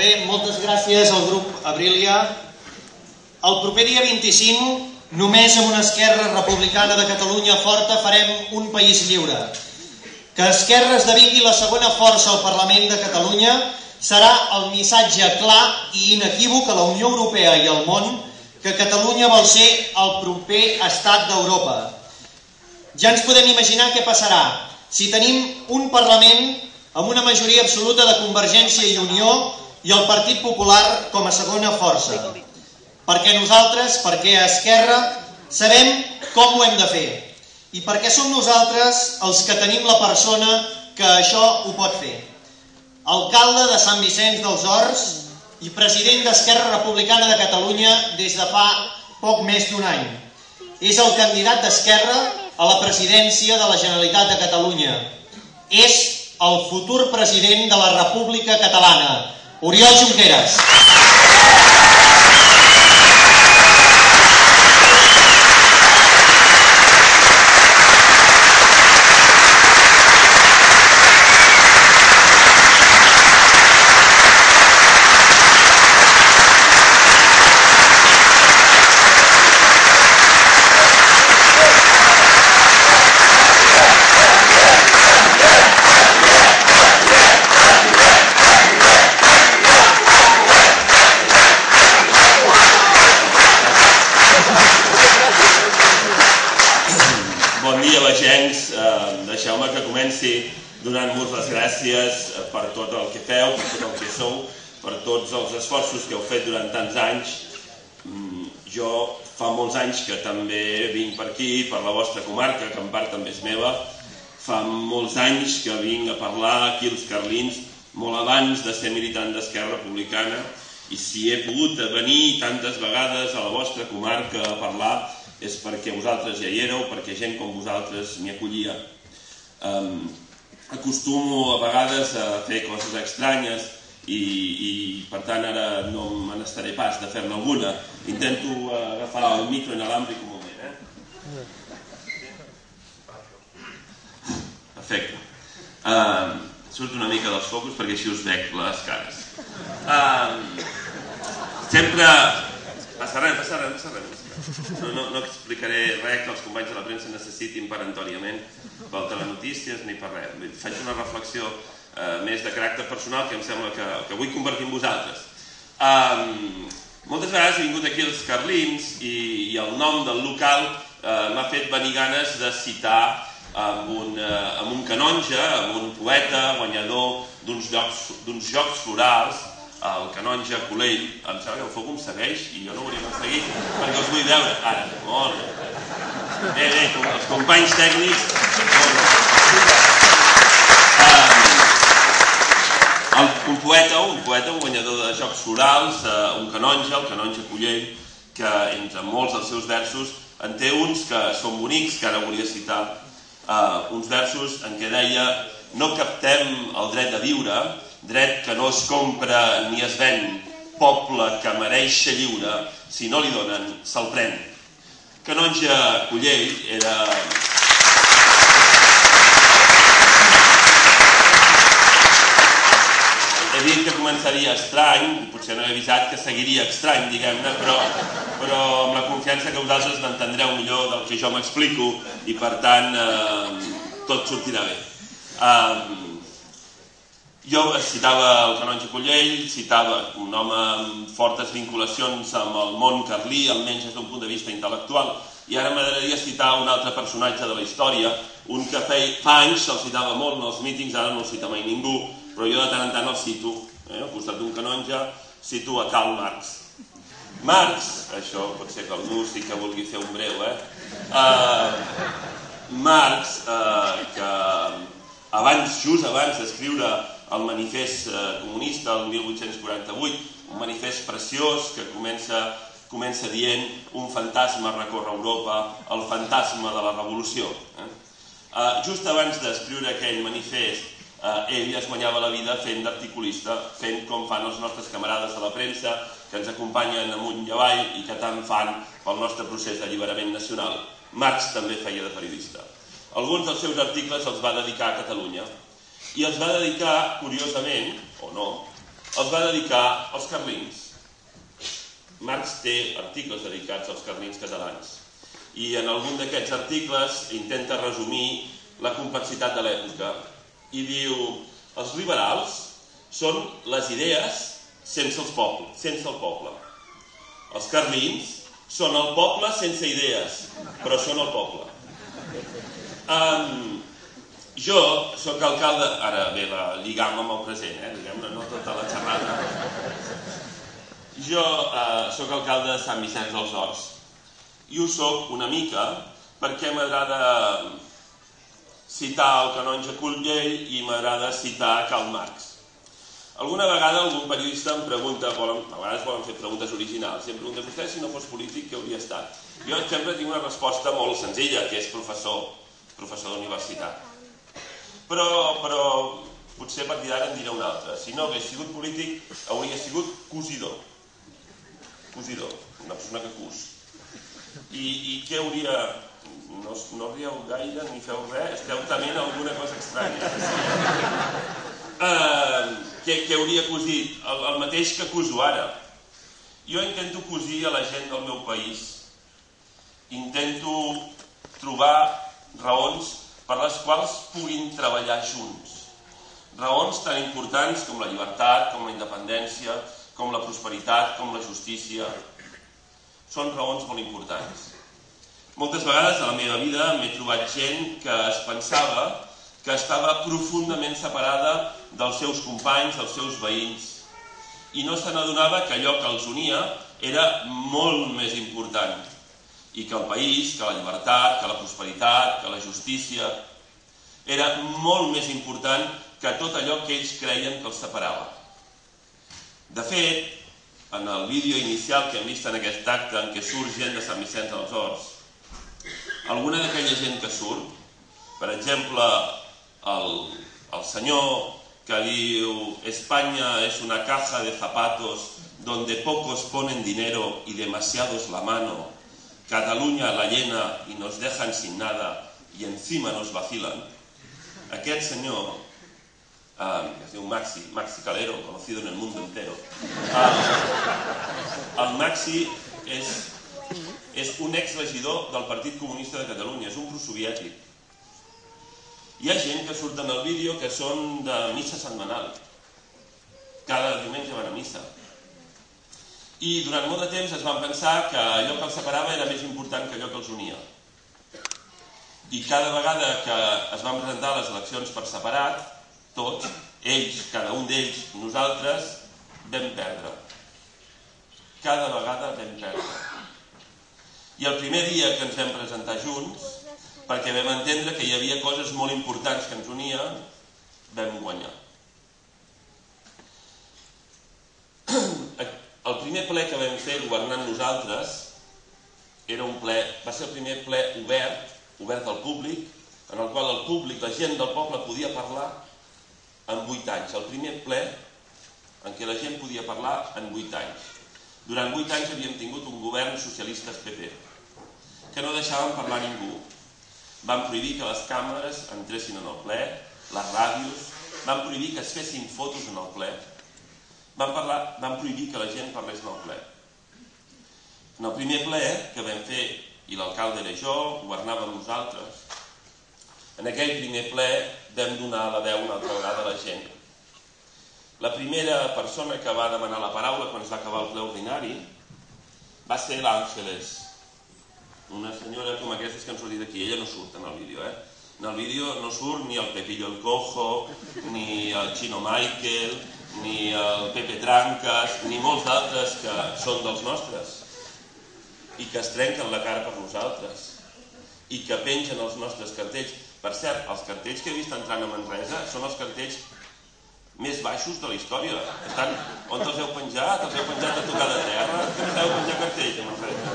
bé, moltes gràcies al grup Abrilia. El proper dia 25, només amb una Esquerra Republicana de Catalunya forta farem un país lliure. Que Esquerra esdevingui la segona força al Parlament de Catalunya serà el missatge clar i inequívoc a la Unió Europea i al món que Catalunya vol ser el proper estat d'Europa. Ja ens podem imaginar què passarà si tenim un Parlament amb una majoria absoluta de Convergència i Unió i el Partit Popular com a segona força. Perquè nosaltres, perquè a Esquerra, sabem com ho hem de fer. I perquè som nosaltres els que tenim la persona que això ho pot fer. Alcalde de Sant Vicenç dels Horts i president d'Esquerra Republicana de Catalunya des de fa poc més d'un any. És el candidat d'Esquerra a la presidència de la Generalitat de Catalunya. És el futur president de la República Catalana, Oriol Junqueras. Deixeu-me que comenci donant-vos les gràcies per tot el que feu, per tot el que sou, per tots els esforços que heu fet durant tants anys. Jo fa molts anys que també vinc per aquí, per la vostra comarca, que en part també és meva. Fa molts anys que vinc a parlar aquí als Carlins, molt abans de ser militant d'Esquerra Republicana, i si he pogut venir tantes vegades a la vostra comarca a parlar és perquè vosaltres ja hi éreu, perquè gent com vosaltres m'hi acollia. Acostumo a vegades a fer coses estranyes i per tant ara no me n'estaré pas de fer-ne alguna. Intento agafar el micro inalàmbric un moment. Perfecte. Surto una mica dels focus perquè així us veig les cares. Sempre... Passa res. No explicaré res que els companys de la premsa necessitin peremptòriament pel telenotícies ni per res. Faig una reflexió més de caràcter personal que em sembla que vull compartir amb vosaltres. Moltes vegades he vingut aquí als Carlins i el nom del local m'ha fet venir ganes de citar amb un canonge, amb un poeta guanyador d'uns Jocs Florals, el canonge Colell. Em sembla que el foc em segueix i jo no hauria de seguir perquè us vull veure. Ara, molt bé. Bé, els companys tècnics. Un poeta, un guanyador de Jocs Florals, un canonge, el canonge Colell, que entre molts dels seus versos en té uns que són bonics, que ara volia citar, uns versos en què deia: no captem el dret a viure, dret que no es compra ni es ven, poble que mereix ser lliure, si no li donen, se'l pren. Canonge Colell era... He dit que començaria estrany, potser no he avisat que seguiria estrany, diguem-ne, però amb la confiança que vosaltres m'entendreu millor del que jo m'explico i per tant tot sortirà bé. Jo citava el canonge Colell, citava un home amb fortes vinculacions amb el món carlí, almenys des d'un punt de vista intel·lectual, i ara m'agradaria citar un altre personatge de la història, un que fa anys se'l citava molt en els mítings, ara no el cita mai ningú, però jo de tant en tant el cito, al costat d'un canonge, cito a Karl Marx. Marx, això pot ser que algú sí que vulgui fer un breu, Marx, que just abans d'escriure el manifest comunista el 1848, un manifest preciós que comença dient: un fantasma recorre Europa, el fantasma de la revolució. Just abans d'escriure aquell manifest, ell es guanyava la vida fent d'articulista, fent com fan els nostres camarades de la premsa, que ens acompanyen amunt i avall i que tant fan pel nostre procés d'alliberament nacional. Marx també feia de periodista. Alguns dels seus articles els va dedicar a Catalunya i els va dedicar, curiosament, o no, els va dedicar als carlins. Marx té articles dedicats als carlins catalans i en algun d'aquests articles intenta resumir la complexitat de l'època i diu: els liberals són les idees sense el poble. Els carlins són el poble sense idees, però són el poble. Jo soc alcalde, ara ve la lligam amb el present, diguem-ne, no tota la xerrada. Jo soc alcalde de Sant Vicenç dels Horts i ho soc una mica perquè m'agrada citar el canonge Cullell i m'agrada citar Karl Marx. Alguna vegada algun periodista em pregunta, a vegades volen fer preguntes originals, i em pregunta: vostè, si no fos polític, què hauria estat? Jo sempre tinc una resposta molt senzilla, que és professor d'universitat. Però potser a partir d'ara en diré una altra. Si no hagués sigut polític, hauria sigut cosidor. Cosidor, una persona que cus. I què hauria... No rieu gaire ni feu res, esteu tement alguna cosa estranya. Què hauria cosit? El mateix que cuso ara. Jo intento cosir a la gent del meu país. Intento trobar raons per les quals puguin treballar junts. Raons tan importants com la llibertat, com la independència, com la prosperitat, com la justícia. Són raons molt importants. Moltes vegades a la meva vida m'he trobat gent que es pensava que estava profundament separada dels seus companys, dels seus veïns, i no se n'adonava que allò que els unia era molt més important, i que el país, que la llibertat, que la prosperitat, que la justícia, era molt més important que tot allò que ells creien que els separava. De fet, en el vídeo inicial que hem vist en aquest acte en què surt gent de Sant Vicenç dels Horts, alguna d'aquella gent que surt, per exemple, el senyor que diu: España es una caja de zapatos donde pocos ponen dinero y demasiados la mano, Cataluña la llena y nos dejan sin nada y encima nos vacilan. Aquest senyor, que es diu Maxi Calero, conocido en el mundo entero, el Maxi és un exregidor del Partit Comunista de Catalunya, és un prosoviètic. Hi ha gent que surt en el vídeo que són de missa setmanal. Cada diumenge van a missa. I durant molt de temps es van pensar que allò que els separava era més important que allò que els unia. I cada vegada que es van presentar les eleccions per separat, tots, ells, cada un d'ells, nosaltres, vam perdre. Cada vegada vam perdre. I el primer dia que ens vam presentar junts, perquè vam entendre que hi havia coses molt importants que ens unien, vam guanyar. El primer ple que vam fer governant nosaltres va ser el primer ple obert al públic, en el qual el públic, la gent del poble, podia parlar en 8 anys. El primer ple en què la gent podia parlar en 8 anys. Durant 8 anys havíem tingut un govern socialistes-PP, que no deixaven parlar ningú. Van prohibir que les càmeres entressin en el ple, les ràdios, van prohibir que es fessin fotos en el ple, van prohibir que la gent parlés en el ple. En el primer ple que vam fer, i l'alcalde era jo, governàvem nosaltres, en aquell primer ple vam donar la veu una altra vegada a la gent. La primera persona que va demanar la paraula quan es va acabar el ple ordinari va ser l'Àngeles, una senyora com aquestes que han sortit aquí. Ella no surt en el vídeo, En el vídeo no surt ni el Pepillo el Cojo, ni el Chino Michael, ni el Pepe Trancas, ni molts d'altres que són dels nostres i que es trenquen la cara per nosaltres i que pengen els nostres cartells. Per cert, els cartells que he vist entrant a Manresa són els cartells més baixos de la història. On els heu penjat? Els heu penjat a tocar de terra? Com heu penjat cartells a Manresa?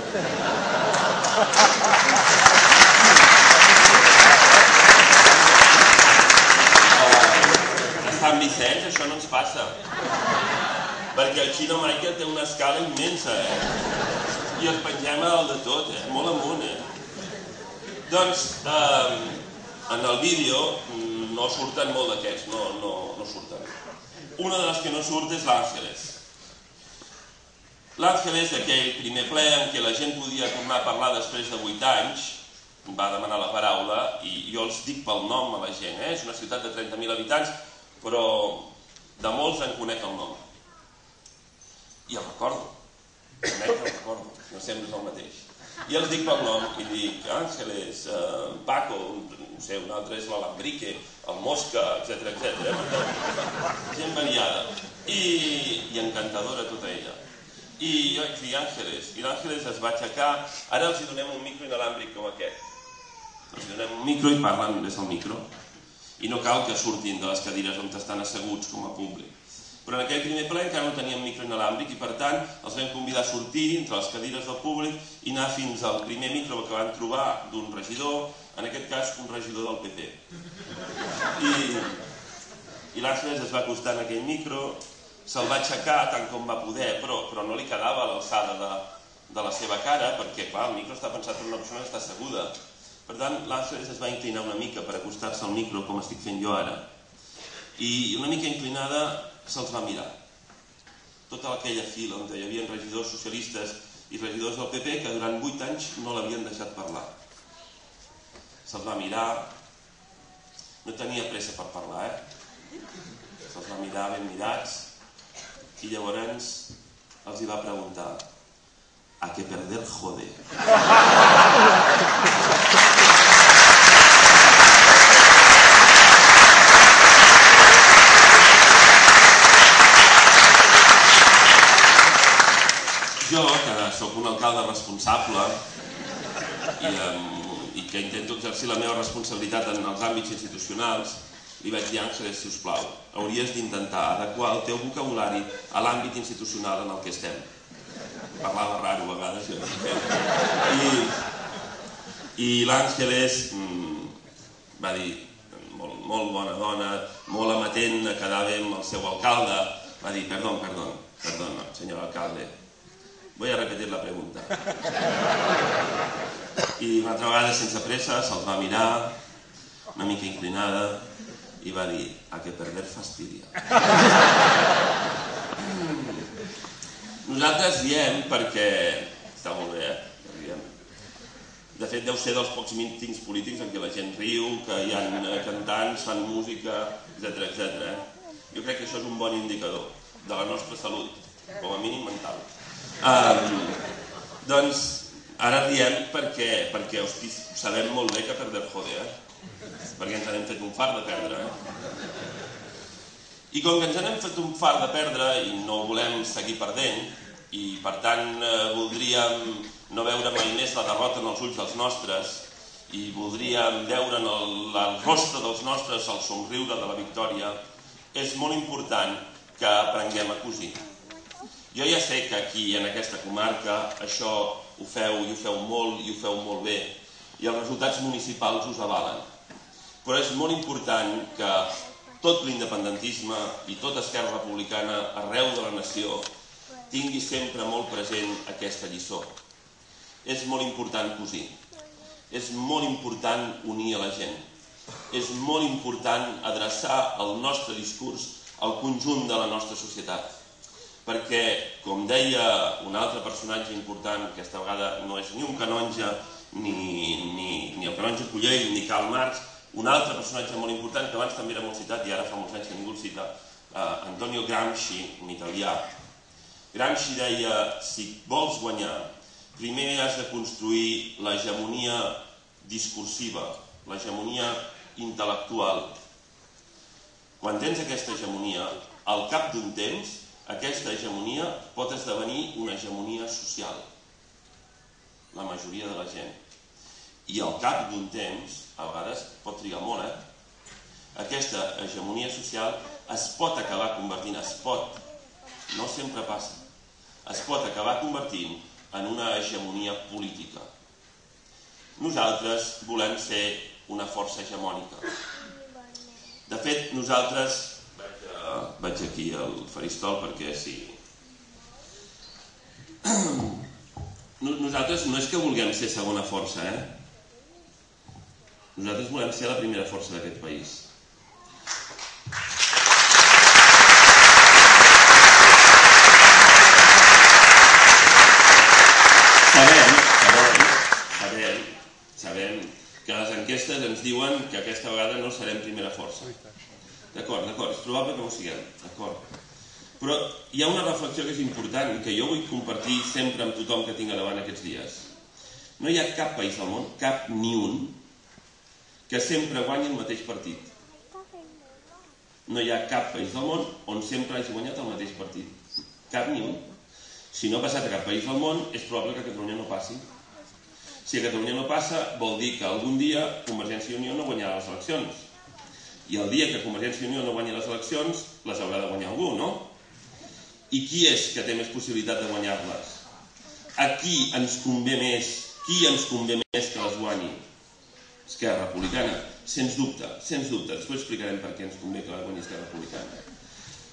A Sant Vicenç això no ens passa, perquè el Chino Michael té una escala immensa, i els pengem a dalt de tot, molt amunt, Doncs, en el vídeo no surten molt d'aquests, no surten. Una de les que no surt és l'Àngeles. L'Àngeles, aquell primer ple en què la gent podia tornar a parlar després de 8 anys, va demanar la paraula i jo els dic pel nom a la gent. És una ciutat de 30.000 habitants, però de molts en conec el nom. I el recordo. No sempre és el mateix. I els dic pel nom i dic Àngeles, Paco, no sé, un altre és l'Alambrique, el Mosca, etc. Gent variada. I encantadora tota ella. I jo vaig dir Àngeles, i l'Àngeles es va aixecar. Ara els donem un micro inalàmbric com aquest. Els donem un micro i parlen des del micro. I no cal que surtin de les cadires on estan asseguts com a públic. Però en aquell primer ple encara no teníem micro inalàmbric i per tant els vam convidar a sortir entre les cadires del públic i anar fins al primer micro que van trobar d'un regidor, en aquest cas un regidor del PP. I l'Àngeles es va acostar en aquell micro, se'l va aixecar tant com va poder, però no li quedava a l'alçada de la seva cara, perquè clar, el micro està pensat per una persona que està asseguda. Per tant, l'Àngeles es va inclinar una mica per acostar-se al micro, com estic fent jo ara. I una mica inclinada se'ls va mirar. Tota aquella fila on hi havia regidors socialistes i regidors del PP que durant 8 anys no l'havien deixat parlar. Se'ls va mirar, no tenia pressa per parlar, se'ls va mirar ben mirats, i llavors els hi va preguntar ¿a qué perder jode? Jo, que sóc un alcalde responsable i que intento exercir la meva responsabilitat en els àmbits institucionals, li vaig dir, Àngeles, sisplau, hauries d'intentar adequar el teu vocabulari a l'àmbit institucional en el que estem. Parlava raro a vegades, jo. I l'Àngeles va dir, molt bona dona, molt amatent a quedar bé amb el seu alcalde, va dir, perdón, señor alcalde, voy a repetir la pregunta. I una altra vegada, sense pressa, se'ls va mirar, una mica inclinada, i va dir, a que perder fastidia. Nosaltres diem perquè... Està molt bé, Diem. De fet, deu ser dels pocs mítings polítics en què la gent riu, que hi ha cantants, fan música, etc. Jo crec que això és un bon indicador de la nostra salut, com a mínim mental. Doncs ara riem perquè sabem molt bé que perder jode, perquè ens n'hem fet un fart de perdre. I com que ens n'hem fet un fart de perdre i no volem seguir perdent, i per tant voldríem no veure mai més la derrota en els ulls dels nostres i voldríem veure en el rostre dels nostres el somriure de la victòria, és molt important que aprenguem a cosir. Jo ja sé que aquí, en aquesta comarca, això ho feu i ho feu molt i ho feu molt bé i els resultats municipals us avalen. Però és molt important que tot l'independentisme i tota Esquerra Republicana arreu de la nació tingui sempre molt present aquesta lliçó. És molt important cosir. És molt important unir a la gent. És molt important adreçar el nostre discurs al conjunt de la nostra societat. Perquè, com deia un altre personatge important, que aquesta vegada no és ni un canonge, ni el canonge Cullell, ni Karl Marx, un altre personatge molt important, que abans també era molt citat i ara fa molts anys que ningú el cita, Antonio Gramsci, un italià. Gramsci deia, si vols guanyar, primer has de construir l'hegemonia discursiva, l'hegemonia intel·lectual. Quan tens aquesta hegemonia, al cap d'un temps, aquesta hegemonia pot esdevenir una hegemonia social. La majoria de la gent. I al cap d'un temps, a vegades pot trigar molt, aquesta hegemonia social es pot acabar convertint, no sempre passa, es pot acabar convertint en una hegemonia política. Nosaltres volem ser una força hegemònica. De fet, nosaltres... Vaig aquí al faristol perquè sí. Nosaltres no és que vulguem ser segona força, Nosaltres volem ser la primera força d'aquest país. Sabem que les enquestes ens diuen que aquesta vegada no serem primera força. D'acord, és probable que no ho siguem, d'acord. Però hi ha una reflexió que és important i que jo vull compartir sempre amb tothom que tinc a davant aquests dies. No hi ha cap país del món, cap ni un, que sempre guanyi el mateix partit. No hi ha cap país del món on sempre hagi guanyat el mateix partit. Cap ni un. Si no ha passat a cap país del món, és probable que a Catalunya no passi. Si a Catalunya no passa, vol dir que algun dia Convergència i Unió no guanyarà les eleccions. I el dia que Convergència i Unió no guanyi les eleccions, les haurà de guanyar algú, no? I qui és que té més possibilitat de guanyar-les? A qui ens convé més? Qui ens convé més que les guanyi? Esquerra Republicana, sens dubte. Després explicarem per què ens convé que les guanyi Esquerra Republicana.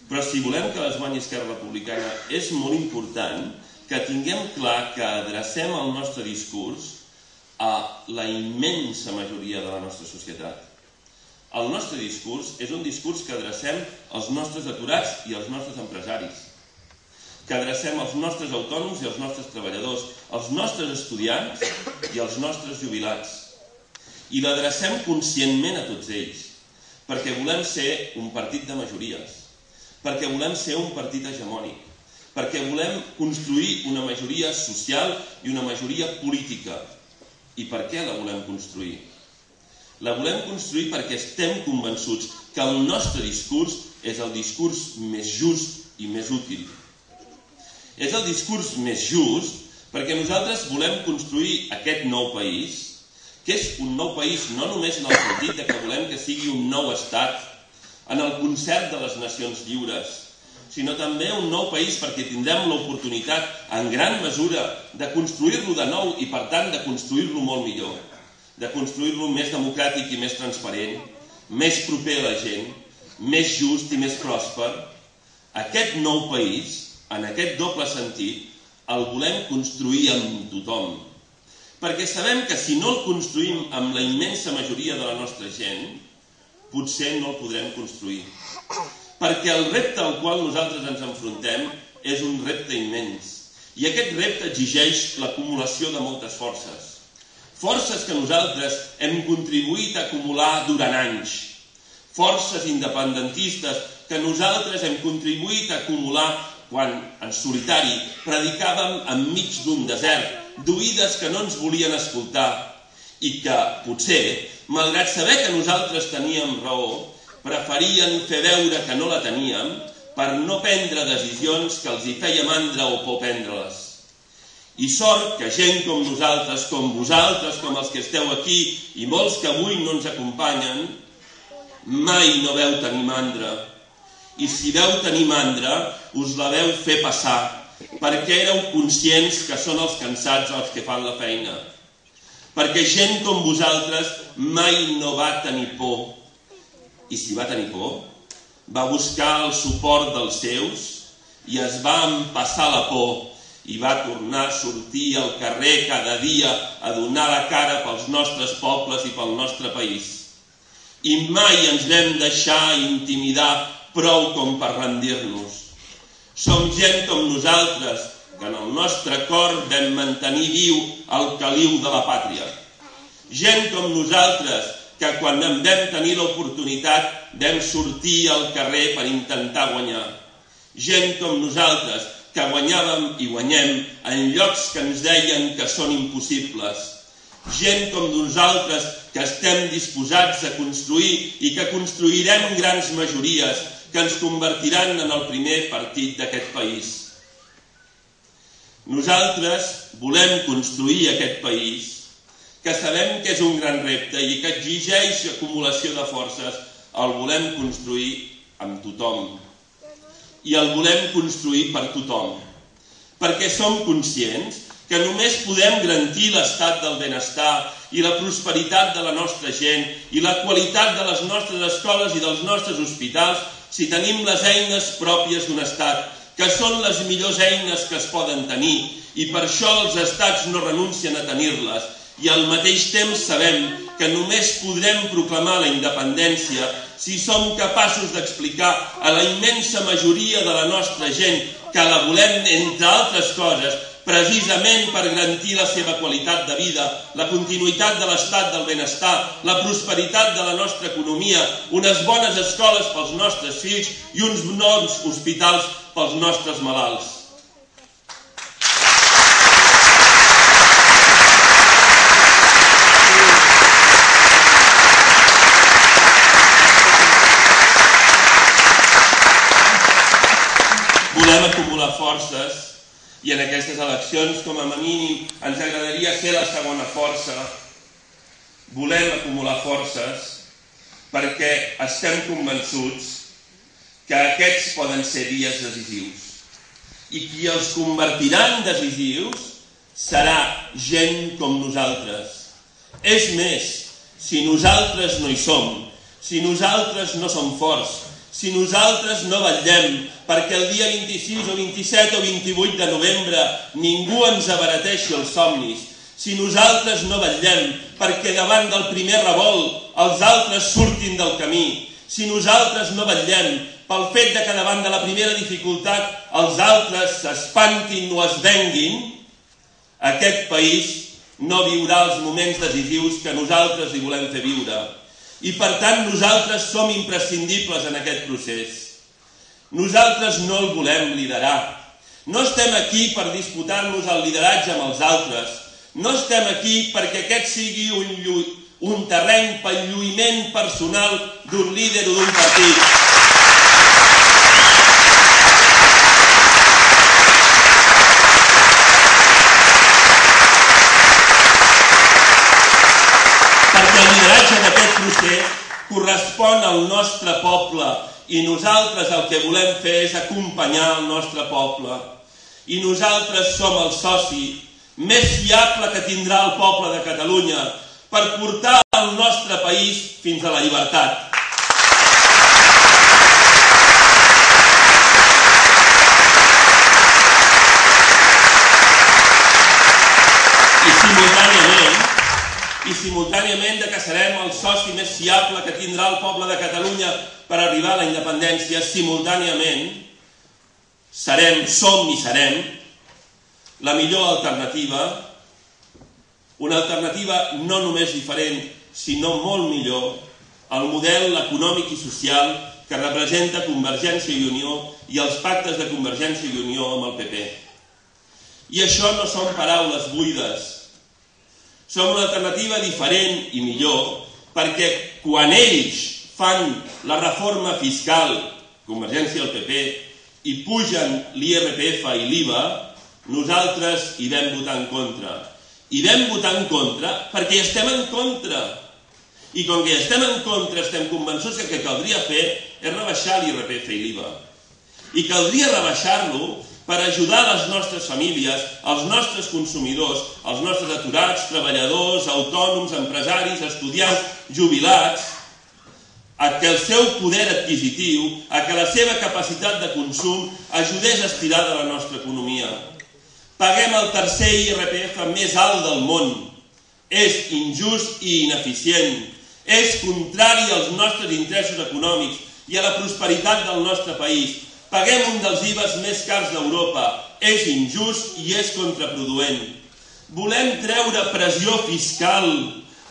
Però si volem que les guanyi Esquerra Republicana, és molt important que tinguem clar que adrecem el nostre discurs a la immensa majoria de la nostra societat. El nostre discurs és un discurs que adrecem als nostres aturats i als nostres empresaris, que adrecem als nostres autònoms i als nostres treballadors, als nostres estudiants i als nostres jubilats. I l'adrecem conscientment a tots ells, perquè volem ser un partit de majories, perquè volem ser un partit hegemònic, perquè volem construir una majoria social i una majoria política. I per què la volem construir? La volem construir perquè estem convençuts que el nostre discurs és el discurs més just i més útil. És el discurs més just perquè nosaltres volem construir aquest nou país, que és un nou país no només en el sentit que volem que sigui un nou estat en el concert de les nacions lliures, sinó també un nou país perquè tindrem l'oportunitat, en gran mesura, de construir-lo de nou i, per tant, de construir-lo molt millor, de construir-lo més democràtic i més transparent, més proper a la gent, més just i més pròsper. Aquest nou país, en aquest doble sentit, el volem construir amb tothom. Perquè sabem que si no el construïm amb la immensa majoria de la nostra gent, potser no el podrem construir. Perquè el repte al qual nosaltres ens enfrontem és un repte immens. I aquest repte exigeix l'acumulació de moltes forces. Forces que nosaltres hem contribuït a acumular durant anys. Forces independentistes que nosaltres hem contribuït a acumular quan, en solitari, predicàvem enmig d'un desert, d'oïdes que no ens volien escoltar i que, potser, malgrat saber que nosaltres teníem raó, preferien fer veure que no la teníem per no prendre decisions que els hi feia mandra o por prendre-les. I sort que gent com nosaltres, com vosaltres, com els que esteu aquí i molts que avui no ens acompanyen, mai no veu tenir mandra. I si veu tenir mandra, us la veu fer passar, perquè éreu conscients que són els cansats els que fan la feina. Perquè gent com vosaltres mai no va tenir por. I si va tenir por, va buscar el suport dels seus i es va empassar la por i va tornar a sortir al carrer cada dia a donar la cara pels nostres pobles i pel nostre país. I mai ens vam deixar intimidar prou com per rendir-nos. Som gent com nosaltres, que en el nostre cor vam mantenir viu el caliu de la pàtria. Gent com nosaltres, que quan en vam tenir l'oportunitat vam sortir al carrer per intentar guanyar. Gent com nosaltres, que guanyàvem i guanyem en llocs que ens deien que són impossibles. Gent com nosaltres, que estem disposats a construir i que construirem grans majories que ens convertiran en el primer partit d'aquest país. Nosaltres volem construir aquest país, que sabem que és un gran repte i que exigeix acumulació de forces, el volem construir amb tothom. I el volem construir per tothom. Perquè som conscients que només podem garantir l'estat del benestar i la prosperitat de la nostra gent i la qualitat de les nostres escoles i dels nostres hospitals si tenim les eines pròpies d'un estat, que són les millors eines que es poden tenir, i per això els estats no renuncien a tenir-les. I al mateix temps sabem que només podrem proclamar la independència si som capaços d'explicar a la immensa majoria de la nostra gent que la volem, entre altres coses, precisament per garantir la seva qualitat de vida, la continuïtat de l'estat del benestar, la prosperitat de la nostra economia, unes bones escoles pels nostres fills i uns bons hospitals pels nostres malalts. Volem acumular forces i en aquestes eleccions, com a mínim, ens agradaria ser la segona força. Volem acumular forces perquè estem convençuts que aquests poden ser dies decisius. I qui els convertirà en decisius serà gent com nosaltres. És més, si nosaltres no hi som, si nosaltres no som forts, si nosaltres no vetllem perquè el dia 26 o 27 o 28 de novembre ningú ens abarateixi els somnis, si nosaltres no vetllem perquè davant del primer revolt els altres surtin del camí, si nosaltres no vetllem pel fet que davant de la primera dificultat els altres s'espantin o es venguin, aquest país no viurà els moments decisius que nosaltres li volem fer viure. I per tant nosaltres som imprescindibles en aquest procés. Nosaltres no el volem liderar. No estem aquí per disputar-nos el lideratge amb els altres. No estem aquí perquè aquest sigui un terreny pel lluïment personal d'un líder o d'un partit. Perquè el lideratge d'aquest procés correspon al nostre poble i nosaltres el que volem fer és acompanyar el nostre poble. I nosaltres som el soci més fiable que tindrà el poble de Catalunya per portar el nostre país fins a la llibertat. I simultàniament que serem el soci més fiable que tindrà el poble de Catalunya per arribar a la independència, simultàniament som i serem la millor alternativa, una alternativa no només diferent, sinó molt millor, al model econòmic i social que representa Convergència i Unió i els pactes de Convergència i Unió amb el PP. I això no són paraules buides. Som una alternativa diferent i millor perquè quan ells fan la reforma fiscal, Convergència i el PP, i pugen l'IRPF i l'IVA, nosaltres hi vam votar en contra. Hi vam votar en contra perquè hi estem en contra. I com que hi estem en contra, estem convençuts que el que caldria fer és rebaixar l'IRPF i l'IVA. I caldria rebaixar-lo per ajudar les nostres famílies, els nostres consumidors, els nostres aturats, treballadors, autònoms, empresaris, estudiants, jubilats, a que el seu poder adquisitiu, a que la seva capacitat de consum ajudés a estirar de la nostra economia. Paguem el tercer IRPF més alt del món. És injust i ineficient. És contrari als nostres interessos econòmics i a la prosperitat del nostre país. Paguem un dels IVAs més cars d'Europa. És injust i és contraproduent. Volem treure pressió fiscal.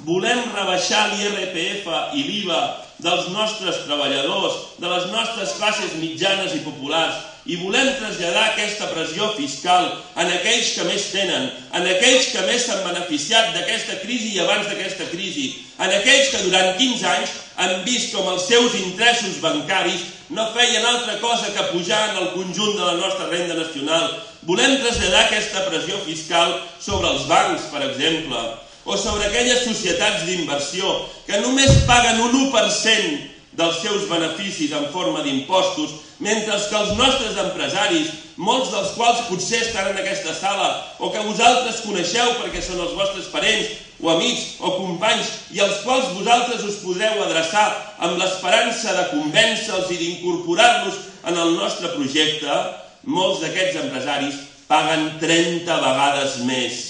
Volem rebaixar l'IRPF i l'IVA dels nostres treballadors, de les nostres classes mitjanes i populars. I volem traslladar aquesta pressió fiscal en aquells que més tenen, en aquells que més s'han beneficiat d'aquesta crisi i abans d'aquesta crisi, en aquells que durant 15 anys han vist com els seus interessos bancaris no feien altra cosa que pujar en el conjunt de la nostra renda nacional. Volem traslladar aquesta pressió fiscal sobre els bancs, per exemple, o sobre aquelles societats d'inversió que només paguen un 1% dels seus beneficis en forma d'impostos, mentre que els nostres empresaris, molts dels quals potser estan en aquesta sala o que vosaltres coneixeu perquè són els vostres parents o amics o companys i als quals vosaltres us podreu adreçar amb l'esperança de convèncer-los i d'incorporar-los en el nostre projecte, molts d'aquests empresaris paguen 30 vegades més.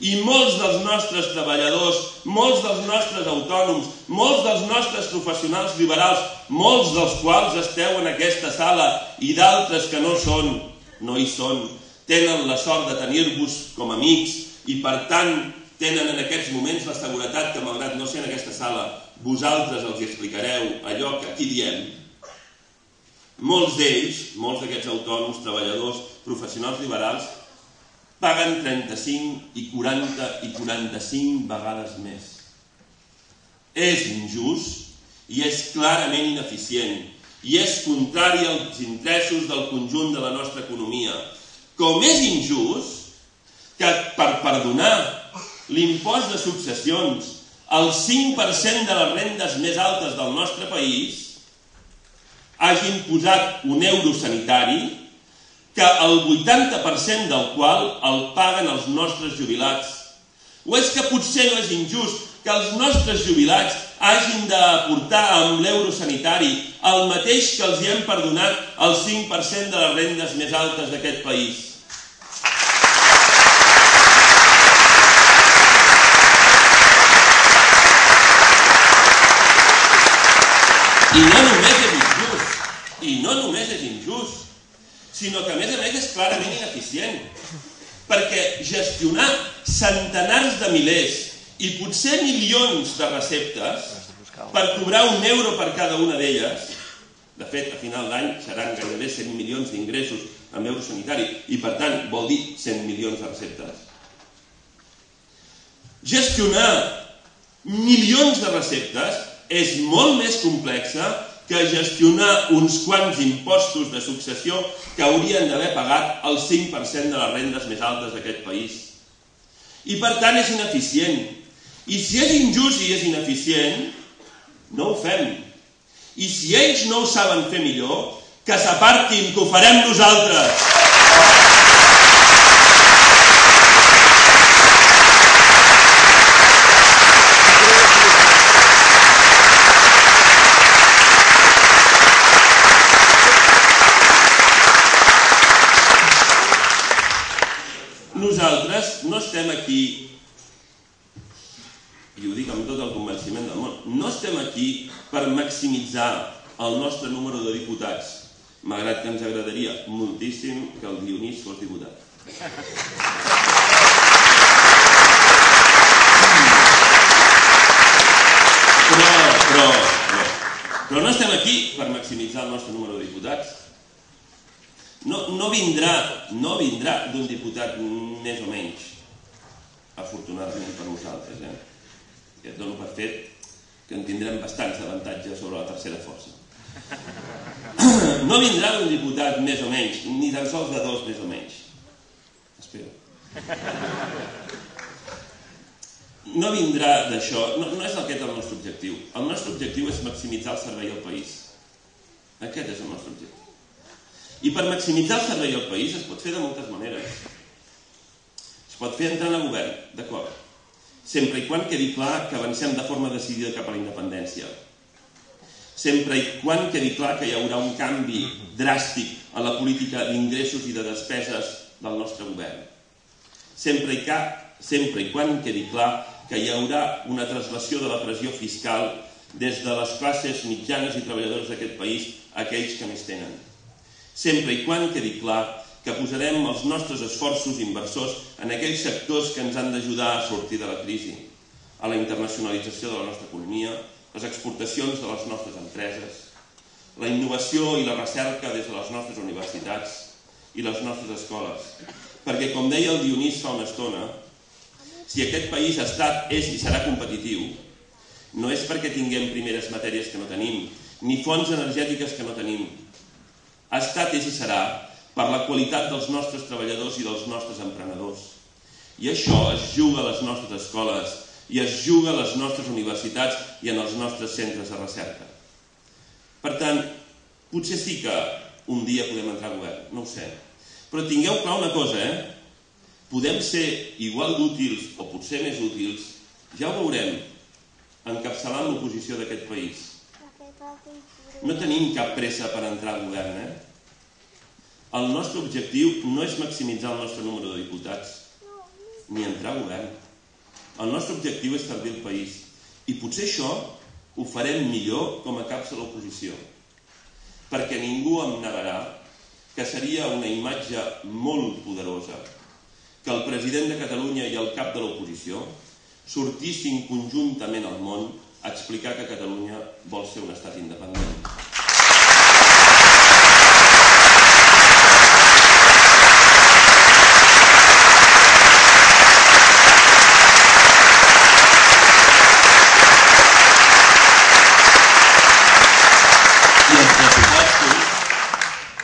I molts dels nostres treballadors, molts dels nostres autònoms, molts dels nostres professionals liberals, molts dels quals esteu en aquesta sala i d'altres que no hi són, tenen la sort de tenir-vos com amics i per tant tenen en aquests moments la seguretat que, malgrat no ser en aquesta sala, vosaltres els explicareu allò que aquí diem. Molts d'ells, molts d'aquests autònoms, treballadors, professionals liberals, paguen 35 i 40 i 45 vegades més. És injust i és clarament ineficient i és contrari als interessos del conjunt de la nostra economia. Com és injust que per perdonar l'impost de successions al 5% de les rendes més altes del nostre país hagin posat un euro sanitari que el 80% del qual el paguen els nostres jubilats. O és que potser no és injust que els nostres jubilats hagin d'aportar amb l'euro sanitari el mateix que els hi hem perdonat el 5% de les rendes més altes d'aquest país? I no només és injust, sinó que a més és clarament ineficient, perquè gestionar centenars de milers i potser milions de receptes per cobrar un euro per cada una d'elles, de fet, a final d'any seran gairebé 100 milions d'ingressos amb euro sanitari i, per tant, vol dir 100 milions de receptes. Gestionar milions de receptes és molt més complexa que gestionar uns quants impostos de successió que haurien d'haver pagat el 5% de les rendes més altes d'aquest país. I per tant és ineficient. I si és injust i és ineficient, no ho fem. I si ells no ho saben fer millor, que s'apartin, que ho farem nosaltres. Nosaltres no estem aquí, i ho dic amb tot el convenciment del món, no estem aquí per maximitzar el nostre número de diputats, malgrat que ens agradaria moltíssim que el Dionís fos diputat. Però no estem aquí per maximitzar el nostre número de diputats. No vindrà d'un diputat més o menys, afortunadament per nosaltres. Et dono per fet que en tindrem bastants avantatges sobre la tercera força. No vindrà d'un diputat més o menys, ni tan sols de dos més o menys. Espero. No vindrà d'això, no és aquest el nostre objectiu. El nostre objectiu és maximitzar el servei al país. Aquest és el nostre objectiu. I per maximitzar el servei al país es pot fer de moltes maneres. Es pot fer entrant a govern, d'acord, sempre i quan quedi clar que avancem de forma decidida cap a la independència. Sempre i quan quedi clar que hi haurà un canvi dràstic en la política d'ingressos i de despeses del nostre govern. Sempre i quan quedi clar que hi haurà una translació de la pressió fiscal des de les classes mitjanes i treballadores d'aquest país a aquells que més tenen. Sempre i quan quedi clar que posarem els nostres esforços inversors en aquells sectors que ens han d'ajudar a sortir de la crisi, a la internacionalització de la nostra economia, les exportacions de les nostres empreses, la innovació i la recerca des de les nostres universitats i les nostres escoles. Perquè, com deia el Dionís fa una estona, si aquest país ha estat, és i serà competitiu, no és perquè tinguem primeres matèries que no tenim, ni fonts energètiques que no tenim. Ha estat, és i serà, per la qualitat dels nostres treballadors i dels nostres emprenedors. I això es juga a les nostres escoles i es juga a les nostres universitats i en els nostres centres de recerca. Per tant, potser sí que un dia podem entrar a govern, no ho sé. Però tingueu clar una cosa, podem ser igual d'útils o potser més útils, ja ho veurem, encapçalant l'oposició d'aquest país. No tenim cap pressa per entrar al govern, El nostre objectiu no és maximitzar el nostre número de diputats, ni entrar al govern. El nostre objectiu és servir el país. I potser això ho farem millor com a caps de l'oposició. Perquè ningú em negarà que seria una imatge molt poderosa que el president de Catalunya i el cap de l'oposició sortissin conjuntament al món a explicar que Catalunya vol ser un estat independent.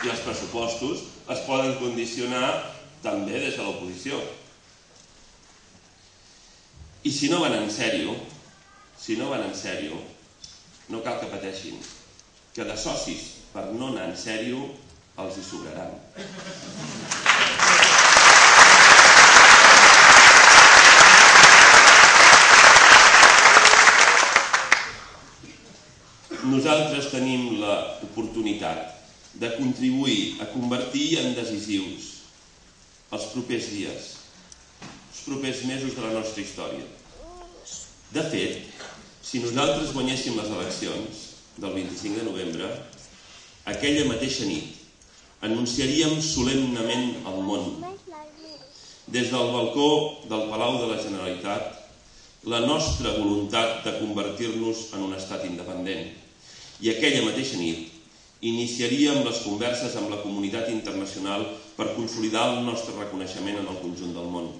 I els pressupostos es poden condicionar també des de l'oposició. I si no van en sèrio, no cal que pateixin, que de socis per no anar en sèrio els hi sobraran. Nosaltres tenim l'oportunitat de contribuir a convertir en decisius els propers dies, els propers mesos de la nostra història. De fet, si nosaltres guanyéssim les eleccions del 25 de novembre, aquella mateixa nit anunciaríem solemnement al món, des del balcó del Palau de la Generalitat, la nostra voluntat de convertir-nos en un estat independent. I aquella mateixa nit iniciaríem les converses amb la comunitat internacional per consolidar el nostre reconeixement en el conjunt del món.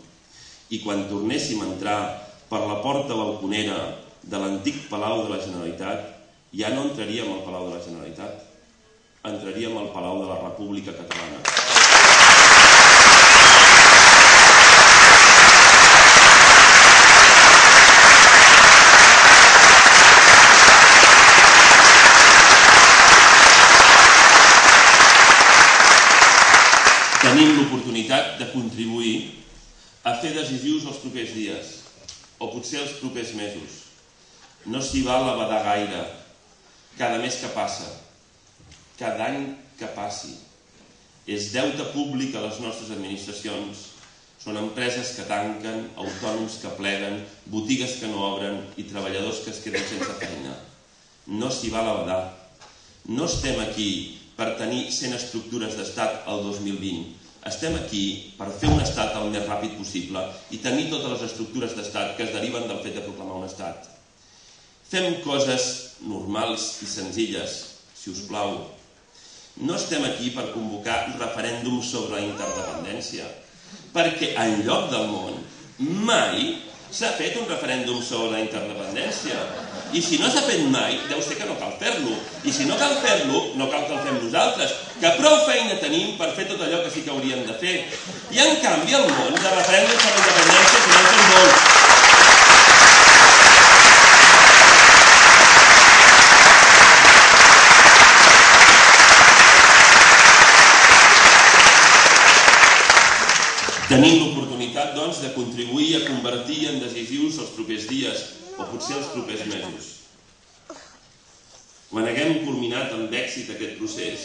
I quan tornéssim a entrar per la porta balconera de l'antic Palau de la Generalitat, ja no entraríem al Palau de la Generalitat, entraríem al Palau de la República Catalana. Tenim l'oportunitat de contribuir a fer decisius els propers dies, o potser els propers mesos. No s'hi val a badar gaire, cada mes que passa, cada any que passi. És deute públic a les nostres administracions, són empreses que tanquen, autònoms que pleguen, botigues que no obren i treballadors que es queden sense feina. No s'hi val a badar. No estem aquí per tenir 100 estructures d'estat al 2020. Estem aquí per fer un estat el més ràpid possible i tenir totes les estructures d'estat que es deriven del fet de proclamar un estat. Fem coses normals i senzilles, si us plau. No estem aquí per convocar referèndums sobre la interdependència, perquè enlloc del món mai s'ha fet un referèndum sobre la interdependència. I si no s'ha fet mai, deu ser que no cal fer-lo. I si no cal fer-lo, no cal que el fem nosaltres, que prou feina tenim per fer tot allò que sí que hauríem de fer. I en canvi al món de referèndums sobre la independència s'hi en fem molts. Tenim l'oportunitat, doncs, de contribuir a convertir en decisius els propers dies, o potser els propers mesos. Quan haguem culminat amb èxit aquest procés,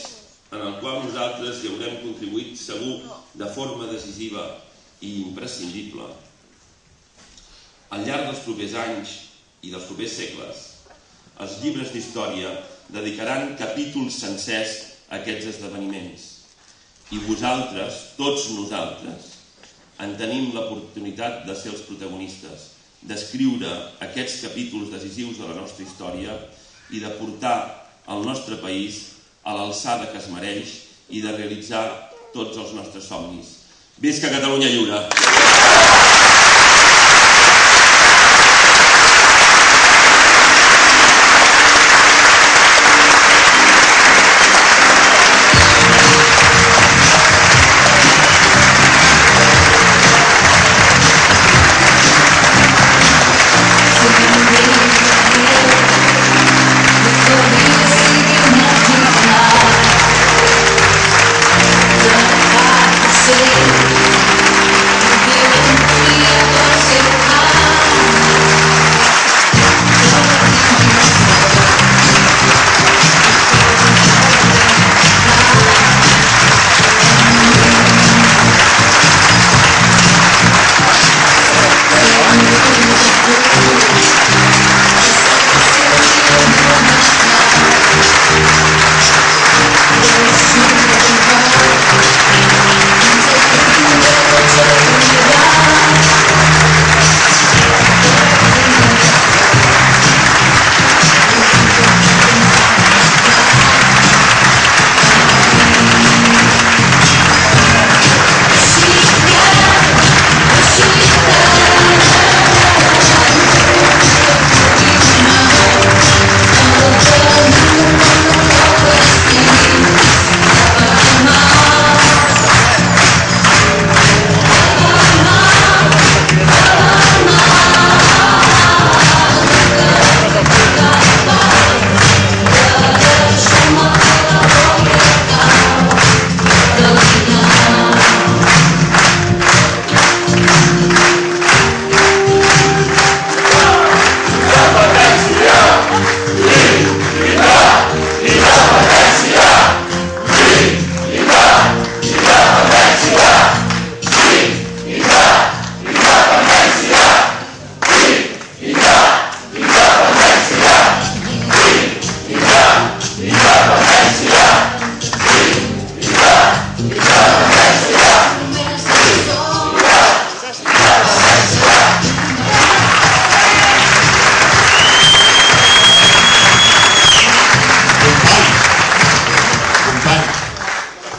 en el qual nosaltres hi haurem contribuït segur de forma decisiva i imprescindible, al llarg dels propers anys i dels propers segles, els llibres d'història dedicaran capítols sencers a aquests esdeveniments. I vosaltres, tots nosaltres, en tenim l'oportunitat de ser els protagonistes, d'escriure aquests capítols decisius de la nostra història i de portar el nostre país a l'alçada que es mereix i de realitzar tots els nostres somnis. Visca Catalunya lliure! Say,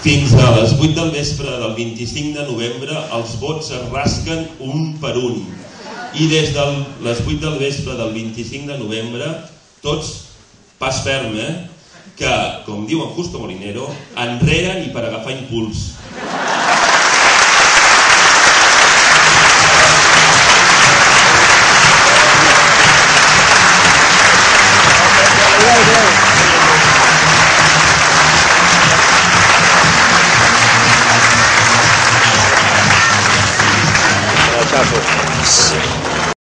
Fins a les 8 del vespre del 25 de novembre els vots es rasquen un per un. I des de les 8 del vespre del 25 de novembre, tots pas ferm, que, com diu en Justo Molinero, enrere ni per agafar impuls. Gracias.